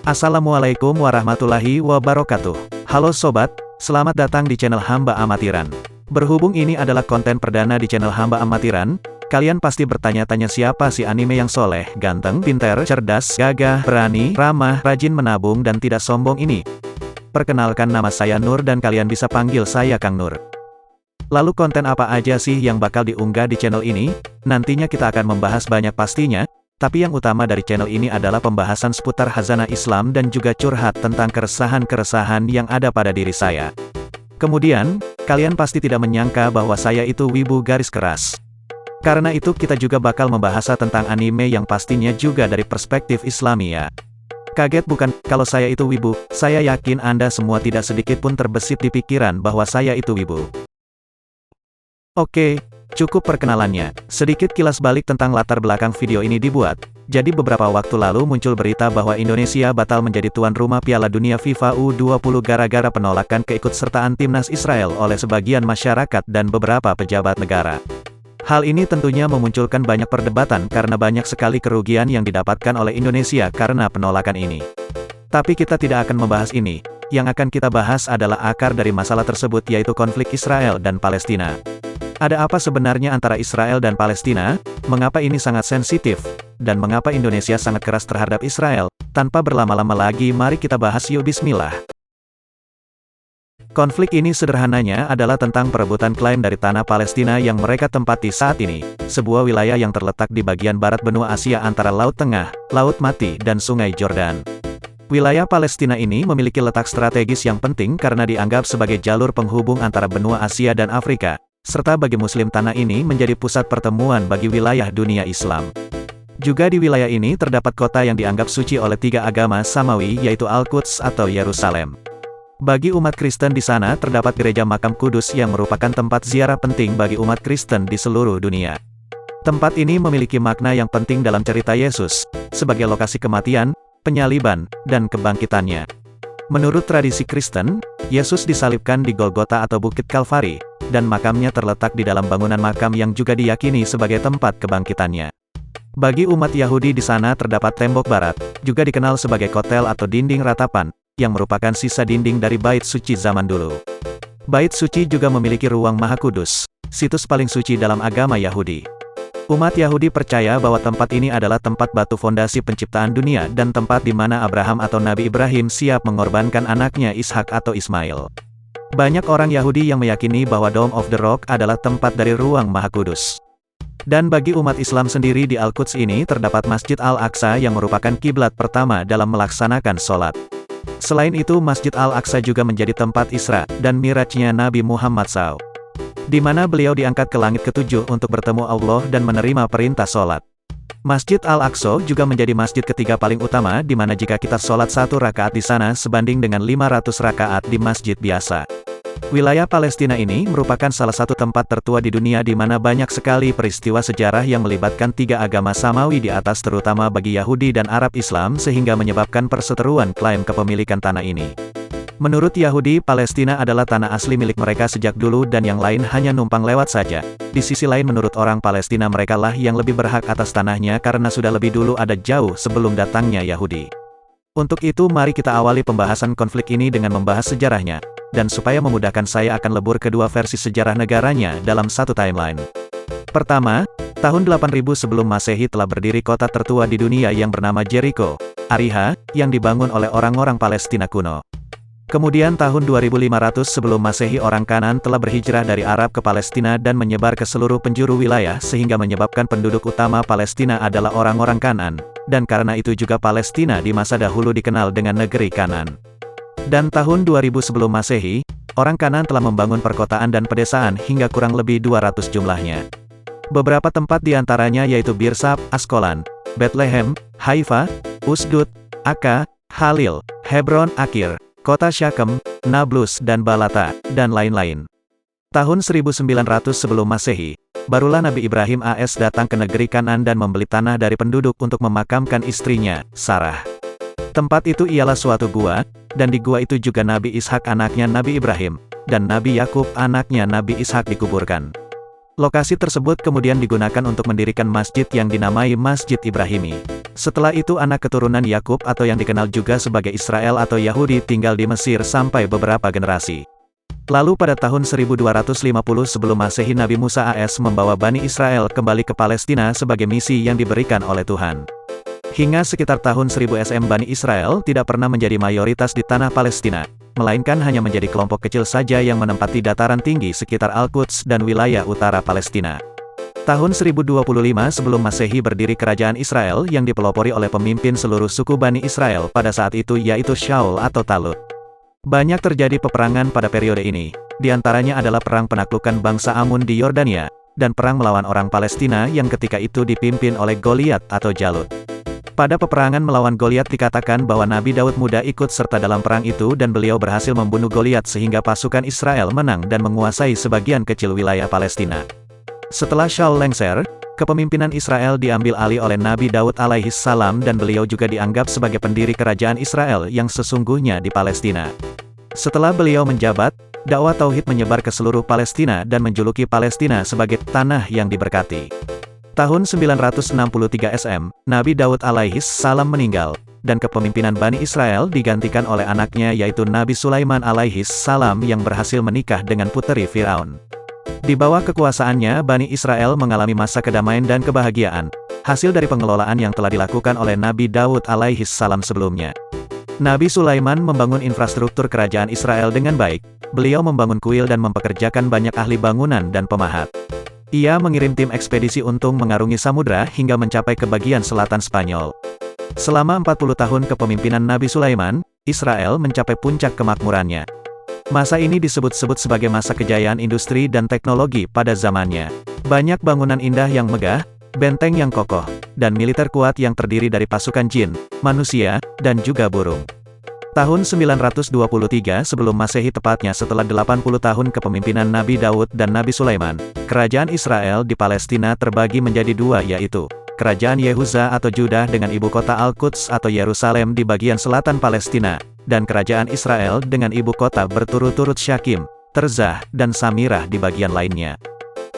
Assalamualaikum warahmatullahi wabarakatuh. Halo sobat, selamat datang di channel Hamba Amatiran. Berhubung ini adalah konten perdana di channel Hamba Amatiran, kalian pasti bertanya-tanya siapa si anime yang soleh, ganteng, pinter, cerdas, gagah, berani, ramah, rajin menabung dan tidak sombong ini. Perkenalkan, nama saya Nur dan kalian bisa panggil saya Kang Nur. Lalu konten apa aja sih yang bakal diunggah di channel ini? Nantinya kita akan membahas banyak pastinya. Tapi yang utama dari channel ini adalah pembahasan seputar khazanah Islam dan juga curhat tentang keresahan-keresahan yang ada pada diri saya. Kemudian, kalian pasti tidak menyangka bahwa saya itu wibu garis keras. Karena itu kita juga bakal membahas tentang anime yang pastinya juga dari perspektif Islami ya. Kaget bukan kalau saya itu wibu? Saya yakin Anda semua tidak sedikit pun terbesit di pikiran bahwa saya itu wibu. Oke. Cukup perkenalannya, sedikit kilas balik tentang latar belakang video ini dibuat. Jadi beberapa waktu lalu muncul berita bahwa Indonesia batal menjadi tuan rumah Piala Dunia FIFA U20 gara-gara penolakan keikutsertaan timnas Israel oleh sebagian masyarakat dan beberapa pejabat negara. Hal ini tentunya memunculkan banyak perdebatan karena banyak sekali kerugian yang didapatkan oleh Indonesia karena penolakan ini. Tapi kita tidak akan membahas ini, yang akan kita bahas adalah akar dari masalah tersebut yaitu konflik Israel dan Palestina. Ada apa sebenarnya antara Israel dan Palestina? Mengapa ini sangat sensitif? Dan mengapa Indonesia sangat keras terhadap Israel? Tanpa berlama-lama lagi, mari kita bahas yuk, bismillah. Konflik ini sederhananya adalah tentang perebutan klaim dari tanah Palestina yang mereka tempati saat ini, sebuah wilayah yang terletak di bagian barat benua Asia antara Laut Tengah, Laut Mati, dan Sungai Jordan. Wilayah Palestina ini memiliki letak strategis yang penting karena dianggap sebagai jalur penghubung antara benua Asia dan Afrika, serta bagi Muslim tanah ini menjadi pusat pertemuan bagi wilayah dunia Islam. Juga di wilayah ini terdapat kota yang dianggap suci oleh tiga agama Samawi yaitu Al-Quds atau Yerusalem. Bagi umat Kristen di sana terdapat gereja Makam Kudus yang merupakan tempat ziarah penting bagi umat Kristen di seluruh dunia. Tempat ini memiliki makna yang penting dalam cerita Yesus, sebagai lokasi kematian, penyaliban, dan kebangkitannya. Menurut tradisi Kristen, Yesus disalibkan di Golgota atau Bukit Kalvari, dan makamnya terletak di dalam bangunan makam yang juga diyakini sebagai tempat kebangkitannya. Bagi umat Yahudi di sana terdapat tembok barat, juga dikenal sebagai kotel atau dinding ratapan, yang merupakan sisa dinding dari Bait Suci zaman dulu. Bait Suci juga memiliki ruang Maha Kudus, situs paling suci dalam agama Yahudi. Umat Yahudi percaya bahwa tempat ini adalah tempat batu fondasi penciptaan dunia dan tempat di mana Abraham atau Nabi Ibrahim siap mengorbankan anaknya Ishak atau Ismail. Banyak orang Yahudi yang meyakini bahwa Dome of the Rock adalah tempat dari ruang Maha Kudus. Dan bagi umat Islam sendiri di Al-Quds ini terdapat Masjid Al-Aqsa yang merupakan kiblat pertama dalam melaksanakan sholat. Selain itu Masjid Al-Aqsa juga menjadi tempat Isra dan Mirajnya Nabi Muhammad SAW, di mana beliau diangkat ke langit ketujuh untuk bertemu Allah dan menerima perintah sholat. Masjid Al-Aqsa juga menjadi masjid ketiga paling utama di mana jika kita sholat 1 rakaat di sana sebanding dengan 500 rakaat di masjid biasa. Wilayah Palestina ini merupakan salah satu tempat tertua di dunia di mana banyak sekali peristiwa sejarah yang melibatkan tiga agama Samawi di atas terutama bagi Yahudi dan Arab Islam sehingga menyebabkan perseteruan klaim kepemilikan tanah ini. Menurut Yahudi, Palestina adalah tanah asli milik mereka sejak dulu dan yang lain hanya numpang lewat saja. Di sisi lain menurut orang Palestina mereka lah yang lebih berhak atas tanahnya karena sudah lebih dulu ada jauh sebelum datangnya Yahudi. Untuk itu mari kita awali pembahasan konflik ini dengan membahas sejarahnya. Dan supaya memudahkan saya akan lebur kedua versi sejarah negaranya dalam satu timeline. Pertama, tahun 8000 sebelum Masehi telah berdiri kota tertua di dunia yang bernama Jericho, Ariha, yang dibangun oleh orang-orang Palestina kuno. Kemudian tahun 2500 sebelum Masehi orang Kanan telah berhijrah dari Arab ke Palestina dan menyebar ke seluruh penjuru wilayah sehingga menyebabkan penduduk utama Palestina adalah orang-orang Kanan, dan karena itu juga Palestina di masa dahulu dikenal dengan negeri Kanan. Dan tahun 2000 sebelum Masehi, orang Kanan telah membangun perkotaan dan pedesaan hingga kurang lebih 200 jumlahnya. Beberapa tempat di antaranya yaitu Birsab, Askolan, Bethlehem, Haifa, Usdud, Akka, Halil, Hebron, Akir, Kota Syakem, Nablus dan Balata, dan lain-lain. Tahun 1900 sebelum Masehi, barulah Nabi Ibrahim AS datang ke negeri Kanan dan membeli tanah dari penduduk untuk memakamkan istrinya, Sarah. Tempat itu ialah suatu gua, dan di gua itu juga Nabi Ishak anaknya Nabi Ibrahim, dan Nabi Yakub anaknya Nabi Ishak dikuburkan. Lokasi tersebut kemudian digunakan untuk mendirikan masjid yang dinamai Masjid Ibrahimi. Setelah itu anak keturunan Yakub atau yang dikenal juga sebagai Israel atau Yahudi tinggal di Mesir sampai beberapa generasi. Lalu pada tahun 1250 sebelum Masehi Nabi Musa AS membawa Bani Israel kembali ke Palestina sebagai misi yang diberikan oleh Tuhan. Hingga sekitar tahun 1000 SM Bani Israel tidak pernah menjadi mayoritas di tanah Palestina, melainkan hanya menjadi kelompok kecil saja yang menempati dataran tinggi sekitar Al-Quds dan wilayah utara Palestina. Tahun 1025 sebelum Masehi berdiri kerajaan Israel yang dipelopori oleh pemimpin seluruh suku Bani Israel pada saat itu yaitu Shaul atau Talut. Banyak terjadi peperangan pada periode ini, di antaranya adalah perang penaklukan bangsa Amun di Yordania, dan perang melawan orang Palestina yang ketika itu dipimpin oleh Goliat atau Jalut. Pada peperangan melawan Goliat dikatakan bahwa Nabi Daud muda ikut serta dalam perang itu dan beliau berhasil membunuh Goliat sehingga pasukan Israel menang dan menguasai sebagian kecil wilayah Palestina. Setelah Shaul lengser, kepemimpinan Israel diambil alih oleh Nabi Daud alaihis salam dan beliau juga dianggap sebagai pendiri kerajaan Israel yang sesungguhnya di Palestina. Setelah beliau menjabat, dakwah tauhid menyebar ke seluruh Palestina dan menjuluki Palestina sebagai tanah yang diberkati. Tahun 963 SM, Nabi Daud alaihis salam meninggal, dan kepemimpinan Bani Israel digantikan oleh anaknya yaitu Nabi Sulaiman alaihis salam yang berhasil menikah dengan puteri Firaun. Di bawah kekuasaannya Bani Israel mengalami masa kedamaian dan kebahagiaan, hasil dari pengelolaan yang telah dilakukan oleh Nabi Daud alaihis salam sebelumnya. Nabi Sulaiman membangun infrastruktur kerajaan Israel dengan baik, beliau membangun kuil dan mempekerjakan banyak ahli bangunan dan pemahat. Ia mengirim tim ekspedisi untuk mengarungi samudra hingga mencapai ke bagian selatan Spanyol. Selama 40 tahun kepemimpinan Nabi Sulaiman, Israel mencapai puncak kemakmurannya. Masa ini disebut-sebut sebagai masa kejayaan industri dan teknologi pada zamannya. Banyak bangunan indah yang megah, benteng yang kokoh, dan militer kuat yang terdiri dari pasukan jin, manusia, dan juga burung. Tahun 923 sebelum Masehi tepatnya setelah 80 tahun kepemimpinan Nabi Daud dan Nabi Sulaiman, kerajaan Israel di Palestina terbagi menjadi dua yaitu, Kerajaan Yehuza atau Judah dengan ibu kota Al-Quds atau Yerusalem di bagian selatan Palestina, dan Kerajaan Israel dengan ibu kota berturut-turut Syakim, Terzah, dan Samirah di bagian lainnya.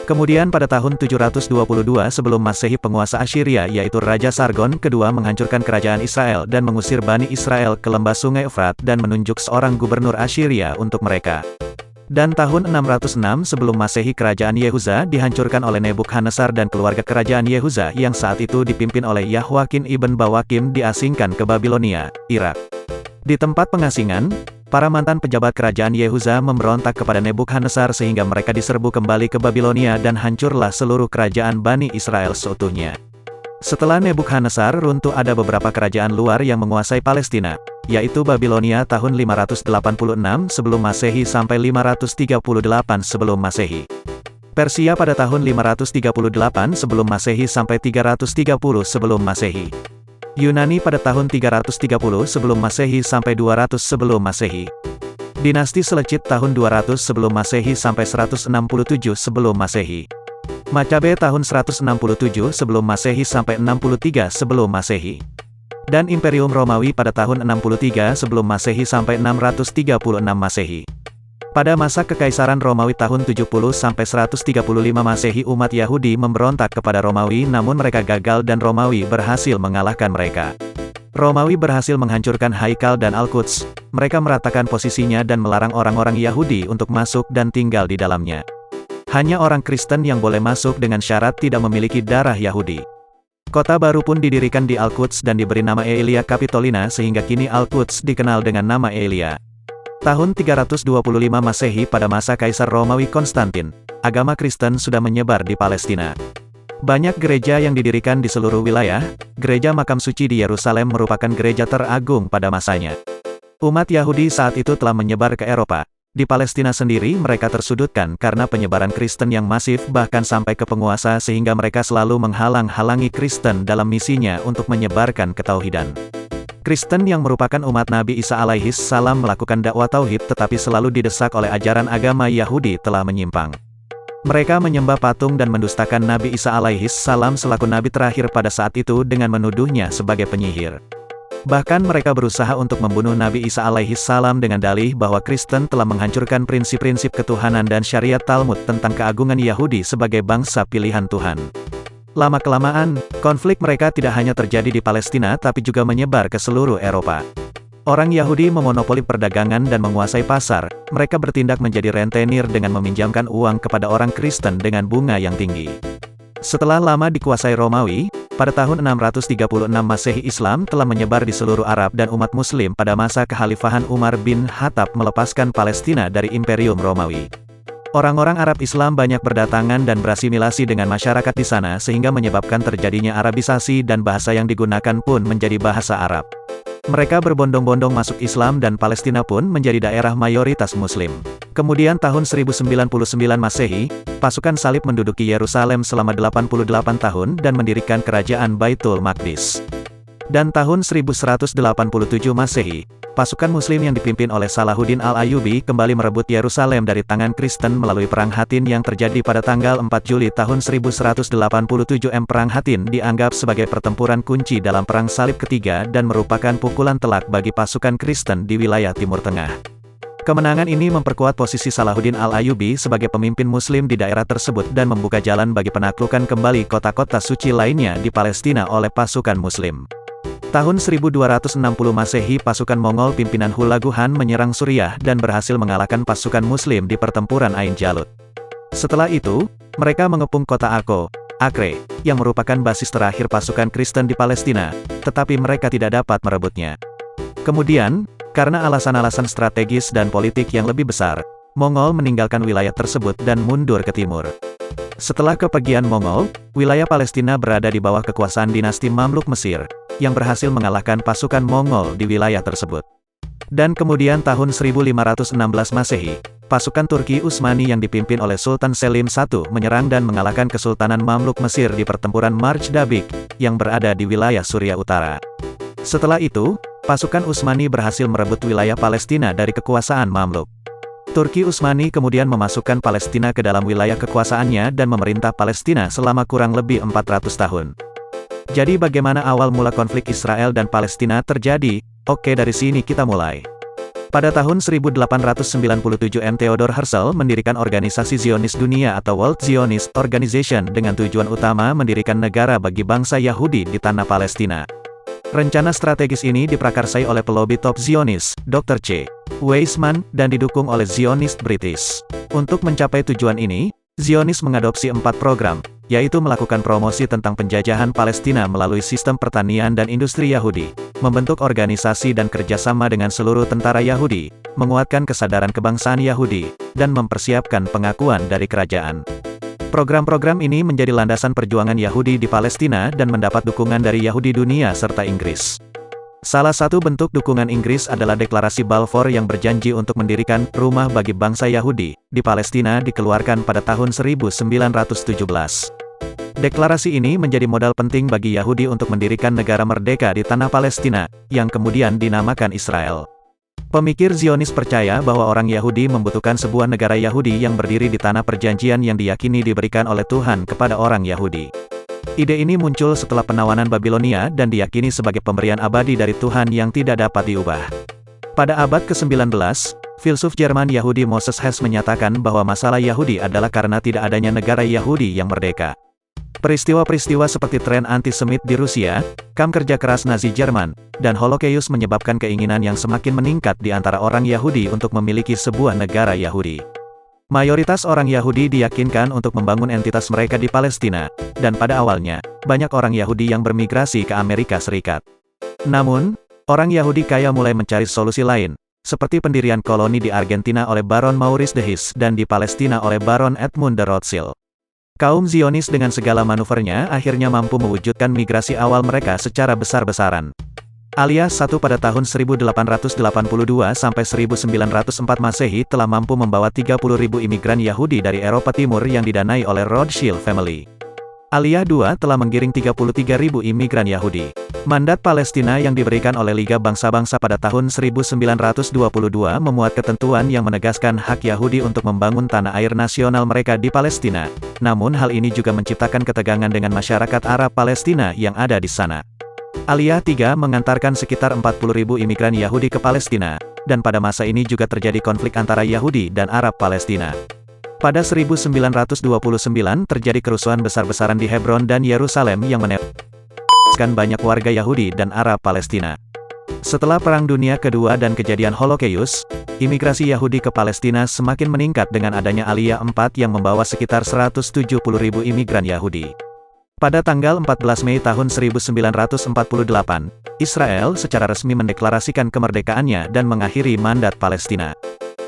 Kemudian pada tahun 722 sebelum Masehi penguasa Assyria yaitu Raja Sargon kedua menghancurkan kerajaan Israel dan mengusir Bani Israel ke lembah sungai Efrat dan menunjuk seorang gubernur Assyria untuk mereka. Dan tahun 606 sebelum Masehi kerajaan Yehuza dihancurkan oleh Nebukadnezar dan keluarga kerajaan Yehuza yang saat itu dipimpin oleh Yahwakin ibn Bawakim diasingkan ke Babilonia, Irak. Di tempat pengasingan, para mantan pejabat kerajaan Yehuza memberontak kepada Nebukadnezar sehingga mereka diserbu kembali ke Babilonia dan hancurlah seluruh kerajaan Bani Israel seutuhnya. Setelah Nebukadnezar runtuh ada beberapa kerajaan luar yang menguasai Palestina, yaitu Babilonia tahun 586 sebelum Masehi sampai 538 sebelum Masehi. Persia pada tahun 538 sebelum Masehi sampai 330 sebelum Masehi. Yunani pada tahun 330 sebelum Masehi sampai 200 sebelum Masehi. Dinasti Selecid tahun 200 sebelum Masehi sampai 167 sebelum Masehi. Macabe tahun 167 sebelum Masehi sampai 63 sebelum Masehi. Dan Imperium Romawi pada tahun 63 sebelum Masehi sampai 636 Masehi. Pada masa Kekaisaran Romawi tahun 70 sampai 135 Masehi umat Yahudi memberontak kepada Romawi namun mereka gagal dan Romawi berhasil mengalahkan mereka. Romawi berhasil menghancurkan Haikal dan Al-Quds, mereka meratakan posisinya dan melarang orang-orang Yahudi untuk masuk dan tinggal di dalamnya. Hanya orang Kristen yang boleh masuk dengan syarat tidak memiliki darah Yahudi. Kota baru pun didirikan di Al-Quds dan diberi nama Aelia Capitolina sehingga kini Al-Quds dikenal dengan nama Aelia. Tahun 325 Masehi pada masa Kaisar Romawi Konstantin, agama Kristen sudah menyebar di Palestina. Banyak gereja yang didirikan di seluruh wilayah, gereja makam suci di Yerusalem merupakan gereja teragung pada masanya. Umat Yahudi saat itu telah menyebar ke Eropa. Di Palestina sendiri mereka tersudutkan karena penyebaran Kristen yang masif bahkan sampai ke penguasa sehingga mereka selalu menghalang-halangi Kristen dalam misinya untuk menyebarkan ketauhidan. Kristen yang merupakan umat Nabi Isa alaihis salam melakukan dakwah tauhid tetapi selalu didesak oleh ajaran agama Yahudi telah menyimpang. Mereka menyembah patung dan mendustakan Nabi Isa alaihis salam selaku nabi terakhir pada saat itu dengan menuduhnya sebagai penyihir. Bahkan mereka berusaha untuk membunuh Nabi Isa alaihis salam dengan dalih bahwa Kristen telah menghancurkan prinsip-prinsip ketuhanan dan syariat Talmud tentang keagungan Yahudi sebagai bangsa pilihan Tuhan. Lama-kelamaan, konflik mereka tidak hanya terjadi di Palestina tapi juga menyebar ke seluruh Eropa. Orang Yahudi memonopoli perdagangan dan menguasai pasar, mereka bertindak menjadi rentenir dengan meminjamkan uang kepada orang Kristen dengan bunga yang tinggi. Setelah lama dikuasai Romawi, pada tahun 636 Masehi Islam telah menyebar di seluruh Arab dan umat Muslim pada masa kekhalifahan Umar bin Khattab melepaskan Palestina dari Imperium Romawi. Orang-orang Arab Islam banyak berdatangan dan berasimilasi dengan masyarakat di sana sehingga menyebabkan terjadinya Arabisasi dan bahasa yang digunakan pun menjadi bahasa Arab. Mereka berbondong-bondong masuk Islam dan Palestina pun menjadi daerah mayoritas Muslim. Kemudian tahun 1099 Masehi, pasukan salib menduduki Yerusalem selama 88 tahun dan mendirikan kerajaan Baitul Maqdis. Dan tahun 1187 Masehi, pasukan Muslim yang dipimpin oleh Salahuddin Al-Ayyubi kembali merebut Yerusalem dari tangan Kristen melalui Perang Hattin yang terjadi pada tanggal 4 Juli tahun 1187. Perang Hattin dianggap sebagai pertempuran kunci dalam Perang Salib Ketiga dan merupakan pukulan telak bagi pasukan Kristen di wilayah Timur Tengah. Kemenangan ini memperkuat posisi Salahuddin Al-Ayyubi sebagai pemimpin Muslim di daerah tersebut dan membuka jalan bagi penaklukan kembali kota-kota suci lainnya di Palestina oleh pasukan Muslim. Tahun 1260 Masehi pasukan Mongol pimpinan Hulagu Han menyerang Suriah dan berhasil mengalahkan pasukan Muslim di pertempuran Ain Jalut. Setelah itu, mereka mengepung kota Acre, yang merupakan basis terakhir pasukan Kristen di Palestina, tetapi mereka tidak dapat merebutnya. Kemudian, karena alasan-alasan strategis dan politik yang lebih besar, Mongol meninggalkan wilayah tersebut dan mundur ke timur. Setelah kepergian Mongol, wilayah Palestina berada di bawah kekuasaan dinasti Mamluk Mesir, yang berhasil mengalahkan pasukan Mongol di wilayah tersebut. Dan kemudian tahun 1516 Masehi, pasukan Turki Utsmani yang dipimpin oleh Sultan Selim I menyerang dan mengalahkan Kesultanan Mamluk Mesir di pertempuran Marj Dabik, yang berada di wilayah Suriah Utara. Setelah itu, pasukan Utsmani berhasil merebut wilayah Palestina dari kekuasaan Mamluk. Turki Utsmani kemudian memasukkan Palestina ke dalam wilayah kekuasaannya dan memerintah Palestina selama kurang lebih 400 tahun. Jadi bagaimana awal mula konflik Israel dan Palestina terjadi? Oke, dari sini kita mulai. Pada tahun 1897 Theodor Herzl mendirikan organisasi Zionis Dunia atau World Zionist Organization dengan tujuan utama mendirikan negara bagi bangsa Yahudi di tanah Palestina. Rencana strategis ini diprakarsai oleh pelobi top Zionis, Dr. C. Weizmann, dan didukung oleh Zionis British. Untuk mencapai tujuan ini, Zionis mengadopsi 4 program, yaitu melakukan promosi tentang penjajahan Palestina melalui sistem pertanian dan industri Yahudi, membentuk organisasi dan kerjasama dengan seluruh tentara Yahudi, menguatkan kesadaran kebangsaan Yahudi, dan mempersiapkan pengakuan dari kerajaan. Program-program ini menjadi landasan perjuangan Yahudi di Palestina dan mendapat dukungan dari Yahudi dunia serta Inggris. Salah satu bentuk dukungan Inggris adalah Deklarasi Balfour yang berjanji untuk mendirikan rumah bagi bangsa Yahudi di Palestina dikeluarkan pada tahun 1917. Deklarasi ini menjadi modal penting bagi Yahudi untuk mendirikan negara merdeka di tanah Palestina, yang kemudian dinamakan Israel. Pemikir Zionis percaya bahwa orang Yahudi membutuhkan sebuah negara Yahudi yang berdiri di tanah perjanjian yang diyakini diberikan oleh Tuhan kepada orang Yahudi. Ide ini muncul setelah penawanan Babilonia dan diyakini sebagai pemberian abadi dari Tuhan yang tidak dapat diubah. Pada abad ke-19, filsuf Jerman Yahudi Moses Hess menyatakan bahwa masalah Yahudi adalah karena tidak adanya negara Yahudi yang merdeka. Peristiwa-peristiwa seperti tren antisemit di Rusia, kamp kerja keras Nazi Jerman, dan Holocaust menyebabkan keinginan yang semakin meningkat di antara orang Yahudi untuk memiliki sebuah negara Yahudi. Mayoritas orang Yahudi diyakinkan untuk membangun entitas mereka di Palestina, dan pada awalnya, banyak orang Yahudi yang bermigrasi ke Amerika Serikat. Namun, orang Yahudi kaya mulai mencari solusi lain, seperti pendirian koloni di Argentina oleh Baron Maurice de Hise dan di Palestina oleh Baron Edmund de Rothschild. Kaum Zionis dengan segala manuvernya akhirnya mampu mewujudkan migrasi awal mereka secara besar-besaran. Alias I pada tahun 1882 sampai 1904 Masehi telah mampu membawa 30.000 imigran Yahudi dari Eropa Timur yang didanai oleh Rothschild Family. Alias II telah menggiring 33.000 imigran Yahudi. Mandat Palestina yang diberikan oleh Liga Bangsa-Bangsa pada tahun 1922 memuat ketentuan yang menegaskan hak Yahudi untuk membangun tanah air nasional mereka di Palestina. Namun hal ini juga menciptakan ketegangan dengan masyarakat Arab Palestina yang ada di sana. Alias III mengantarkan sekitar 40.000 imigran Yahudi ke Palestina, dan pada masa ini juga terjadi konflik antara Yahudi dan Arab Palestina. Pada 1929 terjadi kerusuhan besar-besaran di Hebron dan Yerusalem yang menewaskan banyak warga Yahudi dan Arab Palestina. Setelah Perang Dunia Kedua dan kejadian Holocaust, imigrasi Yahudi ke Palestina semakin meningkat dengan adanya Aliyah 4 yang membawa sekitar 170.000 imigran Yahudi. Pada tanggal 14 Mei tahun 1948, Israel secara resmi mendeklarasikan kemerdekaannya dan mengakhiri mandat Palestina.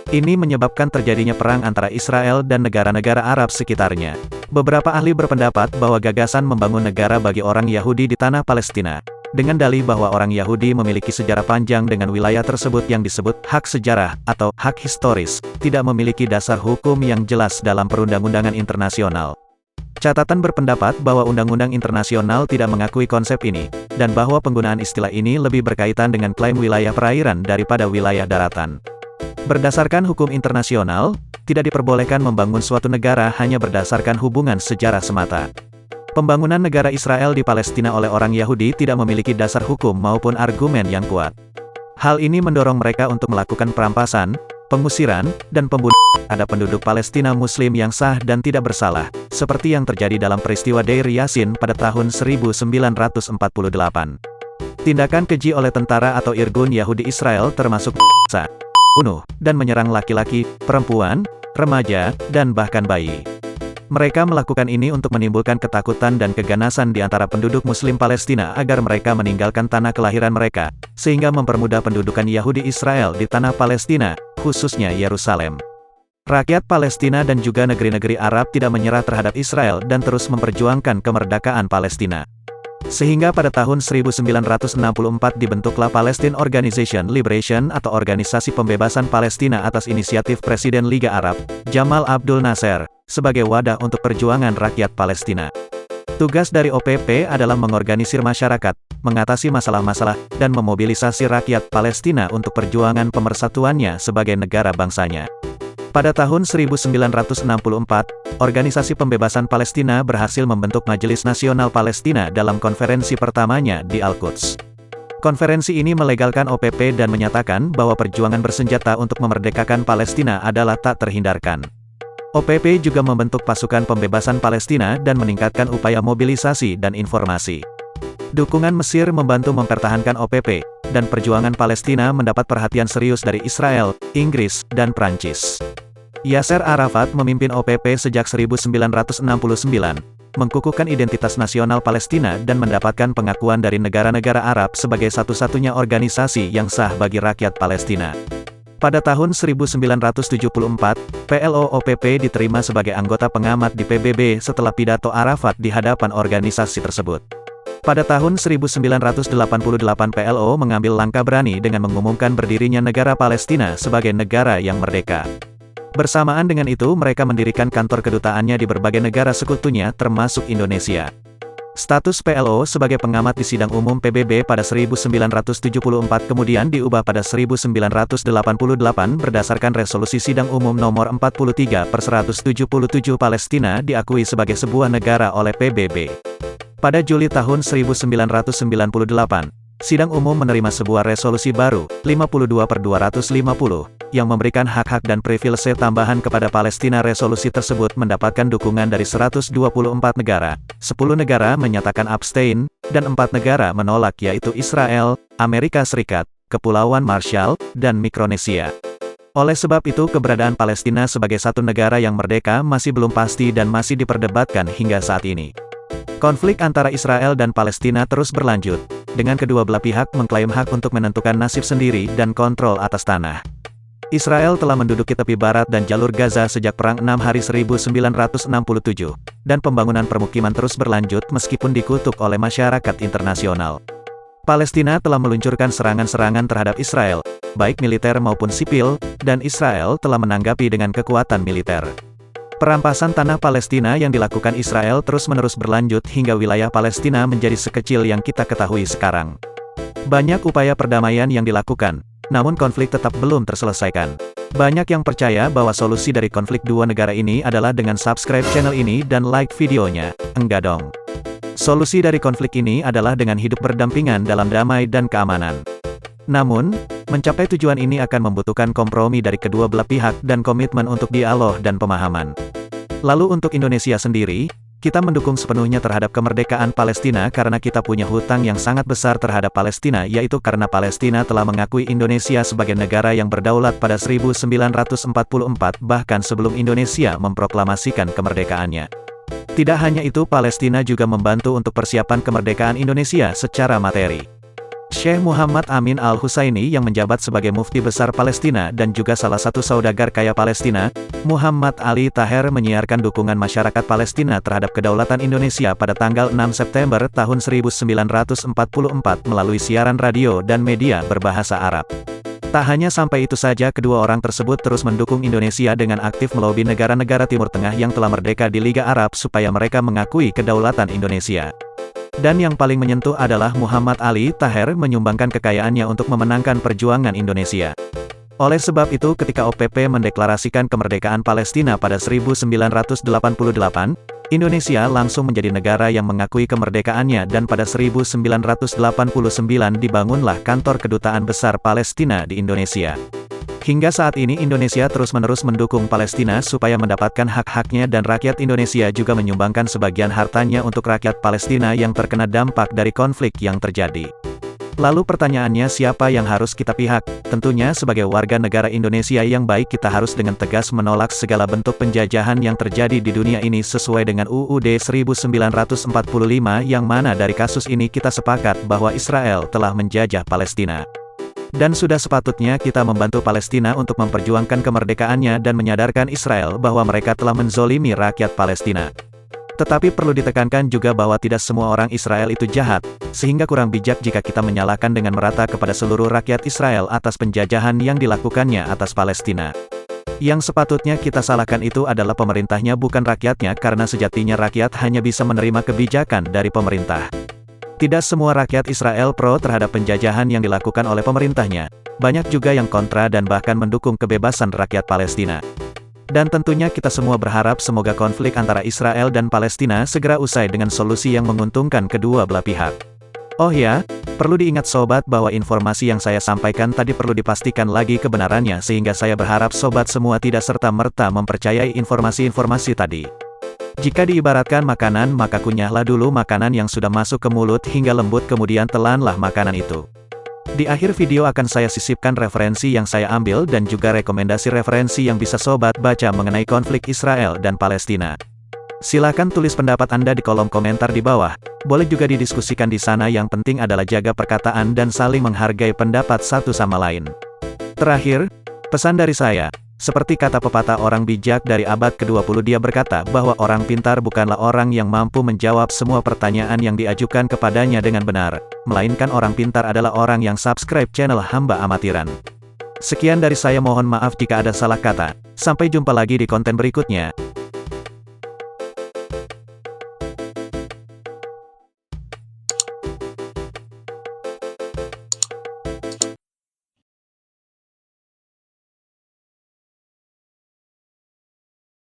Ini menyebabkan terjadinya perang antara Israel dan negara-negara Arab sekitarnya. Beberapa ahli berpendapat bahwa gagasan membangun negara bagi orang Yahudi di tanah Palestina, dengan dalih bahwa orang Yahudi memiliki sejarah panjang dengan wilayah tersebut yang disebut hak sejarah atau hak historis, tidak memiliki dasar hukum yang jelas dalam perundang-undangan internasional. Catatan berpendapat bahwa undang-undang internasional tidak mengakui konsep ini, dan bahwa penggunaan istilah ini lebih berkaitan dengan klaim wilayah perairan daripada wilayah daratan. Berdasarkan hukum internasional, tidak diperbolehkan membangun suatu negara hanya berdasarkan hubungan sejarah semata. Pembangunan negara Israel di Palestina oleh orang Yahudi tidak memiliki dasar hukum maupun argumen yang kuat. Hal ini mendorong mereka untuk melakukan perampasan, pengusiran, dan pembunuhan terhadap penduduk Palestina Muslim yang sah dan tidak bersalah, seperti yang terjadi dalam peristiwa Deir Yassin pada tahun 1948. Tindakan keji oleh tentara atau Irgun Yahudi Israel termasuk bunuh, dan menyerang laki-laki, perempuan, remaja, dan bahkan bayi. Mereka melakukan ini untuk menimbulkan ketakutan dan keganasan di antara penduduk Muslim Palestina agar mereka meninggalkan tanah kelahiran mereka, sehingga mempermudah pendudukan Yahudi Israel di tanah Palestina, khususnya Yerusalem. Rakyat Palestina dan juga negeri-negeri Arab tidak menyerah terhadap Israel dan terus memperjuangkan kemerdekaan Palestina. Sehingga pada tahun 1964 dibentuklah Palestine Organization Liberation atau Organisasi Pembebasan Palestina atas inisiatif Presiden Liga Arab, Jamal Abdul Nasser, sebagai wadah untuk perjuangan rakyat Palestina. Tugas dari OPP adalah mengorganisir masyarakat, mengatasi masalah-masalah, dan memobilisasi rakyat Palestina untuk perjuangan pemersatuannya sebagai negara bangsanya. Pada tahun 1964, Organisasi Pembebasan Palestina berhasil membentuk Majelis Nasional Palestina dalam konferensi pertamanya di Al-Quds. Konferensi ini melegalkan OPP dan menyatakan bahwa perjuangan bersenjata untuk memerdekakan Palestina adalah tak terhindarkan. OPP juga membentuk pasukan pembebasan Palestina dan meningkatkan upaya mobilisasi dan informasi. Dukungan Mesir membantu mempertahankan OPP, dan perjuangan Palestina mendapat perhatian serius dari Israel, Inggris, dan Prancis. Yasser Arafat memimpin OPP sejak 1969, mengukuhkan identitas nasional Palestina dan mendapatkan pengakuan dari negara-negara Arab sebagai satu-satunya organisasi yang sah bagi rakyat Palestina. Pada tahun 1974, PLO OPP diterima sebagai anggota pengamat di PBB setelah pidato Arafat di hadapan organisasi tersebut. Pada tahun 1988 PLO mengambil langkah berani dengan mengumumkan berdirinya negara Palestina sebagai negara yang merdeka. Bersamaan dengan itu mereka mendirikan kantor kedutaannya di berbagai negara sekutunya termasuk Indonesia. Status PLO sebagai pengamat di sidang umum PBB pada 1974 kemudian diubah pada 1988 berdasarkan resolusi sidang umum nomor 43/177 Palestina diakui sebagai sebuah negara oleh PBB. Pada Juli tahun 1998, sidang umum menerima sebuah resolusi baru, 52/250, yang memberikan hak-hak dan privilese tambahan kepada Palestina. Resolusi tersebut mendapatkan dukungan dari 124 negara, 10 negara menyatakan abstain, dan 4 negara menolak yaitu Israel, Amerika Serikat, Kepulauan Marshall, dan Mikronesia. Oleh sebab itu keberadaan Palestina sebagai satu negara yang merdeka masih belum pasti dan masih diperdebatkan hingga saat ini. Konflik antara Israel dan Palestina terus berlanjut, dengan kedua belah pihak mengklaim hak untuk menentukan nasib sendiri dan kontrol atas tanah. Israel telah menduduki tepi barat dan jalur Gaza sejak Perang 6 Hari 1967, dan pembangunan permukiman terus berlanjut meskipun dikutuk oleh masyarakat internasional. Palestina telah meluncurkan serangan-serangan terhadap Israel, baik militer maupun sipil, dan Israel telah menanggapi dengan kekuatan militer. Perampasan tanah Palestina yang dilakukan Israel terus-menerus berlanjut hingga wilayah Palestina menjadi sekecil yang kita ketahui sekarang. Banyak upaya perdamaian yang dilakukan, namun konflik tetap belum terselesaikan. Banyak yang percaya bahwa solusi dari konflik dua negara ini adalah dengan subscribe channel ini dan like videonya. Enggak dong. Solusi dari konflik ini adalah dengan hidup berdampingan dalam damai dan keamanan. Namun, Mencapai tujuan ini akan membutuhkan kompromi dari kedua belah pihak dan komitmen untuk dialog dan pemahaman. Lalu untuk Indonesia sendiri, kita mendukung sepenuhnya terhadap kemerdekaan Palestina karena kita punya hutang yang sangat besar terhadap Palestina, yaitu karena Palestina telah mengakui Indonesia sebagai negara yang berdaulat pada 1944 bahkan sebelum Indonesia memproklamasikan kemerdekaannya. Tidak hanya itu, Palestina juga membantu untuk persiapan kemerdekaan Indonesia secara materi. Syekh Muhammad Amin Al-Husaini yang menjabat sebagai Mufti Besar Palestina dan juga salah satu saudagar kaya Palestina, Muhammad Ali Taher menyiarkan dukungan masyarakat Palestina terhadap kedaulatan Indonesia pada tanggal 6 September tahun 1944 melalui siaran radio dan media berbahasa Arab. Tak hanya sampai itu saja, kedua orang tersebut terus mendukung Indonesia dengan aktif melobi negara-negara Timur Tengah yang telah merdeka di Liga Arab supaya mereka mengakui kedaulatan Indonesia. Dan yang paling menyentuh adalah Muhammad Ali Taher menyumbangkan kekayaannya untuk memenangkan perjuangan Indonesia. Oleh sebab itu, ketika OPP mendeklarasikan kemerdekaan Palestina pada 1988, Indonesia langsung menjadi negara yang mengakui kemerdekaannya dan pada 1989 dibangunlah kantor kedutaan besar Palestina di Indonesia. Hingga saat ini Indonesia terus-menerus mendukung Palestina supaya mendapatkan hak-haknya dan rakyat Indonesia juga menyumbangkan sebagian hartanya untuk rakyat Palestina yang terkena dampak dari konflik yang terjadi. Lalu pertanyaannya, siapa yang harus kita pihak? Tentunya sebagai warga negara Indonesia yang baik kita harus dengan tegas menolak segala bentuk penjajahan yang terjadi di dunia ini sesuai dengan UUD 1945 yang mana dari kasus ini kita sepakat bahwa Israel telah menjajah Palestina. Dan sudah sepatutnya kita membantu Palestina untuk memperjuangkan kemerdekaannya dan menyadarkan Israel bahwa mereka telah menzolimi rakyat Palestina. Tetapi perlu ditekankan juga bahwa tidak semua orang Israel itu jahat, sehingga kurang bijak jika kita menyalahkan dengan merata kepada seluruh rakyat Israel atas penjajahan yang dilakukannya atas Palestina. Yang sepatutnya kita salahkan itu adalah pemerintahnya, bukan rakyatnya, karena sejatinya rakyat hanya bisa menerima kebijakan dari pemerintah. Tidak semua rakyat Israel pro terhadap penjajahan yang dilakukan oleh pemerintahnya. Banyak juga yang kontra dan bahkan mendukung kebebasan rakyat Palestina. Dan tentunya kita semua berharap semoga konflik antara Israel dan Palestina segera usai dengan solusi yang menguntungkan kedua belah pihak. Oh ya, perlu diingat sobat bahwa informasi yang saya sampaikan tadi perlu dipastikan lagi kebenarannya, sehingga saya berharap sobat semua tidak serta-merta mempercayai informasi-informasi tadi. Jika diibaratkan makanan, maka kunyahlah dulu makanan yang sudah masuk ke mulut hingga lembut, kemudian telanlah makanan itu. Di akhir video akan saya sisipkan referensi yang saya ambil dan juga rekomendasi referensi yang bisa sobat baca mengenai konflik Israel dan Palestina. Silakan tulis pendapat Anda di kolom komentar di bawah. Boleh juga didiskusikan di sana, yang penting adalah jaga perkataan dan saling menghargai pendapat satu sama lain. Terakhir, pesan dari saya. Seperti kata pepatah orang bijak dari abad ke-20, dia berkata bahwa orang pintar bukanlah orang yang mampu menjawab semua pertanyaan yang diajukan kepadanya dengan benar, melainkan orang pintar adalah orang yang subscribe channel Hamba Amatiran. Sekian dari saya, mohon maaf jika ada salah kata. Sampai jumpa lagi di konten berikutnya.